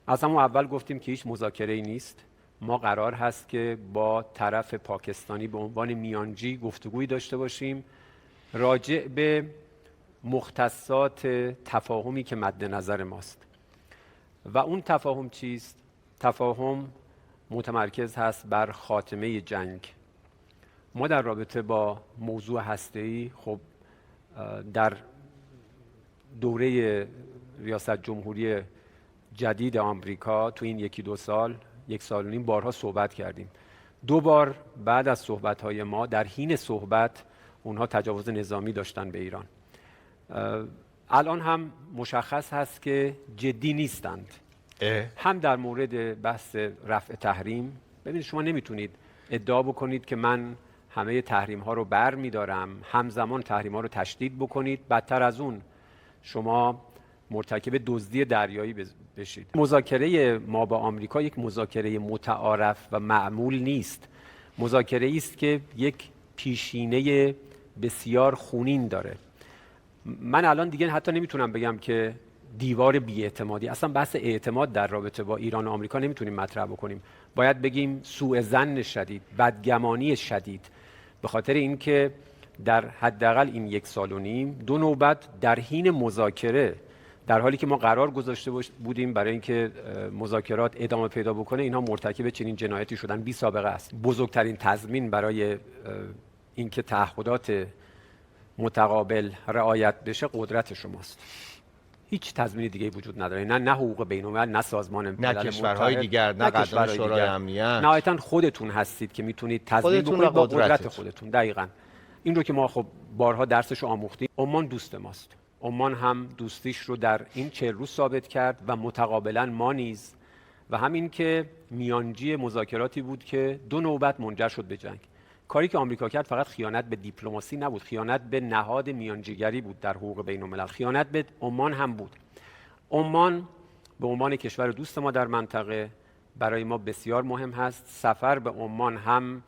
از همون اول گفتیم که هیچ مذاکره‌ای نیست. ما قرار هست که با طرف پاکستانی به عنوان میانجی گفتگویی داشته باشیم راجع به مختصات تفاهمی که مد نظر ماست. و اون تفاهم چیست؟ تفاهم متمرکز هست بر خاتمه جنگ. ما در رابطه با موضوع هسته‌ای خب در دوره ریاست جمهوری جدید آمریکا تو این یکی دو سال، یک سال و نیم بارها صحبت کردیم. 2 بار بعد از صحبت‌های ما در حین صحبت اونها تجاوز نظامی داشتن به ایران. الان هم مشخص هست که جدی نیستند. هم در مورد بحث رفع تحریم، ببینید شما نمیتونید ادعا بکنید که من همه تحریم ها رو بر میدارم، همزمان تحریم ها رو تشدید بکنید، بدتر از اون شما مرتکب دزدی دریایی بشید. مذاکره ما با آمریکا یک مذاکره متعارف و معمول نیست. مذاکره است که یک پیشینه بسیار خونین داره. من الان دیگه حتی نمیتونم بگم که دیوار بی‌اعتمادی، اصلا بحث اعتماد در رابطه با ایران و آمریکا نمیتونیم مطرح بکنیم. باید بگیم سوء ظن شدید، بدگمانی شدید، به خاطر اینکه در حداقل این 1 سال و نیم 2 نوبت در حین مذاکره، در حالی که ما قرار گذاشته بودیم برای اینکه مذاکرات ادامه پیدا بکنه، اینها مرتکب چنین جنایتی شدن. بی سابقه است. بزرگترین تضمین برای اینکه تعهدات متقابل رعایت بشه قدرت شماست. هیچ تضمین دیگه وجود نداره. نه حقوق بین‌الملل، نه سازمان ملل متحد، نه کشورهای دیگر، نه قدم شورای امنیت. نهایتاً خودتون هستید که میتونید تضمین بکنید با قدرت خودتون. دقیقاً این رو که ما خب بارها درسش آموختیم. عمان دوست ماست. عمان هم دوستیش رو در این 40 روز ثابت کرد و متقابلاً ما نیز. و همین که میانجی مذاکراتی بود که 2 نوبت منجر شد به جنگ. کاری که آمریکا کرد فقط خیانت به دیپلماسی نبود، خیانت به نهاد میانجیگری بود در حقوق بین‌الملل، خیانت به عمان هم بود. عمان به عنوان کشور دوست ما در منطقه برای ما بسیار مهم هست. سفر به عمان هم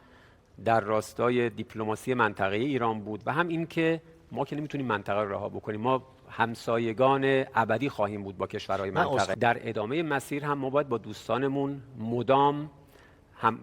در راستای دیپلماسی منطقه ایران بود و هم این که ما که نمیتونیم منطقه رو رها بکنیم، ما همسایگان ابدی خواهیم بود با کشورهای منطقه. در ادامه مسیر هم ما باید با دوستانمون مدام هم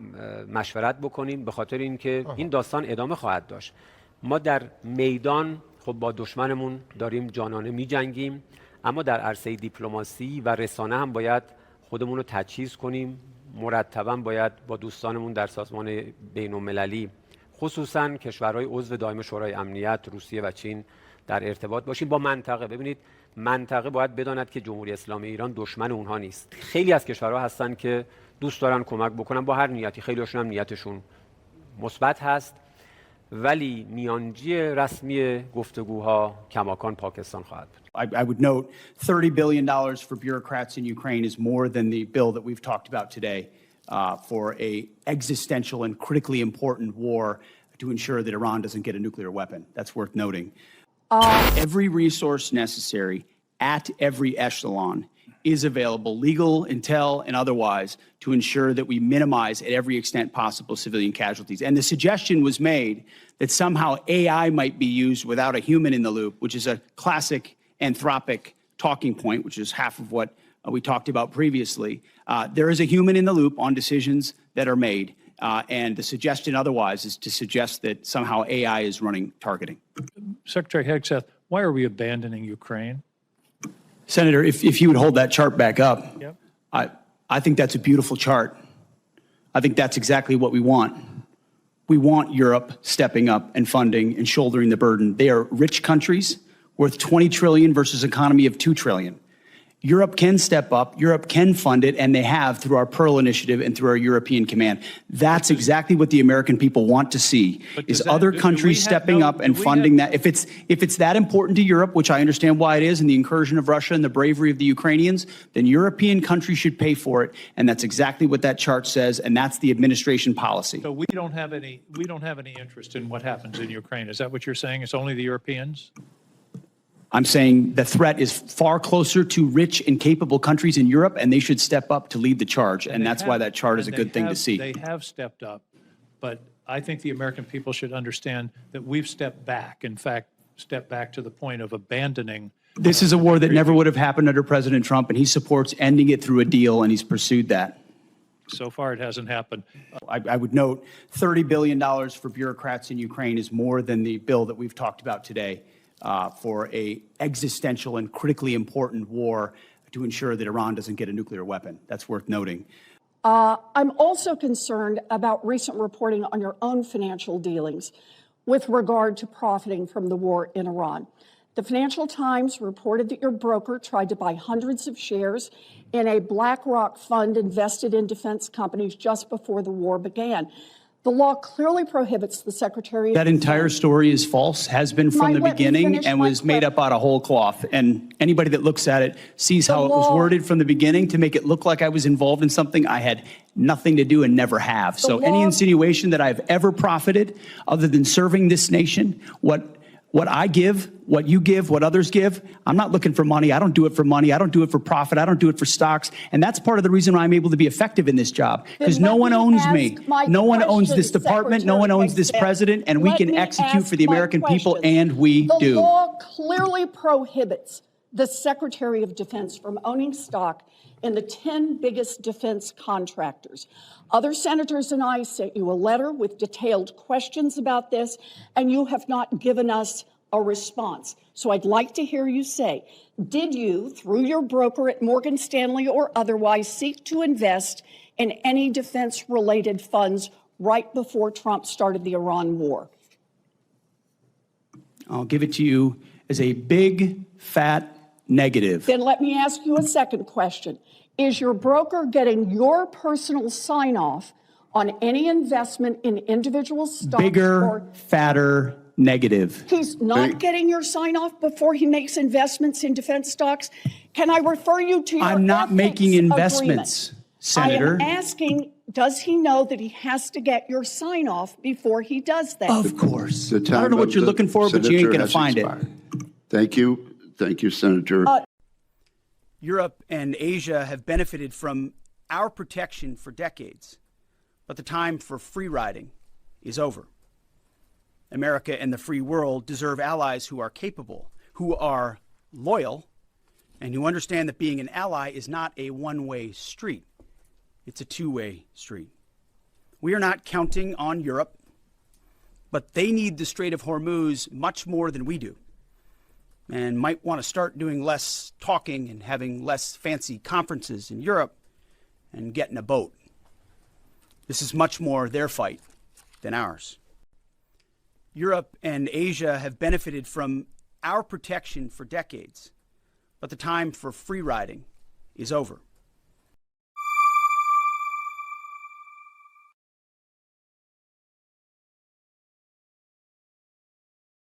مشورت بکنیم، به خاطر اینکه این داستان ادامه خواهد داشت. ما در میدان خب با دشمنمون داریم جانانه می جنگیم، اما در عرصه دیپلماسی و رسانه هم باید خودمون رو تجهیز کنیم. مرتباً باید با دوستانمون در سازمان بین‌المللی، خصوصاً کشورهای عضو دائم شورای امنیت، روسیه و چین، در ارتباط باشیم با منطقه. ببینید منطقه باید بداند که جمهوری اسلامی ایران دشمن اونها نیست. خیلی از کشورها هستن که دوست دارن کمک بکنن با هر نیتی، خیلی‌هاشون هم نیتشون مثبت هست، ولی میانجی رسمی گفتگوها کماکان پاکستان خواهد بود. I would note $30 billion for bureaucrats in Ukraine is more than the bill that we've talked about today for a existential and critically important war to ensure that Iran doesn't get a nuclear weapon. That's worth noting. Every resource necessary at every echelon is available, legal, intel, and otherwise, to ensure that we minimize at every extent possible civilian casualties. And the suggestion was made that somehow AI might be used without a human in the loop, which is a classic anthropic talking point, which is half of what we talked about previously. There is a human in the loop on decisions that are made, and the suggestion otherwise is to suggest that somehow AI is running targeting. Secretary Hegseth, why are we abandoning Ukraine? Senator, if you would hold that chart back up, Yep. I think that's a beautiful chart. I think that's exactly what we want. We want Europe stepping up and funding and shouldering the burden. They are rich countries worth 20 trillion versus an economy of 2 trillion. Europe can step up, Europe can fund it, and they have through our Pearl Initiative and through our European Command. That's exactly what the American people want to see, is other countries stepping up and funding that. If it's that important to Europe, which I understand why it is, and the incursion of Russia and the bravery of the Ukrainians, then European countries should pay for it, and that's exactly what that chart says, and that's the administration policy. So we don't have any interest in what happens in Ukraine. Is that what you're saying? It's only the Europeans? I'm saying the threat is far closer to rich and capable countries in Europe, and they should step up to lead the charge. And that's why that chart is a good thing to see. They have stepped up, but I think the American people should understand that we've stepped back. In fact, stepped back to the point of abandoning This is a war that never would have happened under President Trump, and he supports ending it through a deal, and he's pursued that. So far, it hasn't happened. I would note $30 billion for bureaucrats in Ukraine is more than the bill that we've talked about today for a existential and critically important war to ensure that Iran doesn't get a nuclear weapon. That's worth noting. I'm also concerned about recent reporting on your own financial dealings with regard to profiting from the war in Iran. The Financial Times reported that your broker tried to buy hundreds of shares in a BlackRock fund invested in defense companies just before the war began. The law clearly prohibits the Secretary. That entire story is false, has been from the beginning, and was made up out of whole cloth. And anybody that looks at it sees how it was worded from the beginning to make it look like I was involved in something I had nothing to do and never have. So any insinuation that I've ever profited other than serving this nation, what I give, what you give, what others give, I'm not looking for money. I don't do it for money. I don't do it for profit. I don't do it for stocks. And that's part of the reason why I'm able to be effective in this job, because no one owns me. No one owns this department. No one owns this president, and we can execute for the American people, and we do. The law clearly prohibits the Secretary of Defense from owning stock in the 10 biggest defense contractors. Other senators and I sent you a letter with detailed questions about this, and you have not given us a response. So I'd like to hear you say, did you, through your broker at Morgan Stanley or otherwise, seek to invest in any defense-related funds right before Trump started the Iran war? I'll give it to you as a big, fat negative. Then let me ask you a second question. Is your broker getting your personal sign-off on any investment in individual stocks? Bigger, fatter, negative. He's not getting your sign-off before he makes investments in defense stocks? Can I refer you to your I'm not making investments, agreement? Senator. I am asking, does he know that he has to get your sign-off before he does that? Of course. I don't know what you're looking for, but you ain't going to find it. Thank you. Thank you, Senator. Europe and Asia have benefited from our protection for decades, but the time for free riding is over. America and the free world deserve allies who are capable, who are loyal, and who understand that being an ally is not a one-way street. It's a two-way street. We are not counting on Europe, but they need the Strait of Hormuz much more than we do, and might want to start doing less talking and having less fancy conferences in Europe and get in a boat. This is much more their fight than ours. Europe and Asia have benefited from our protection for decades, but the time for free riding is over.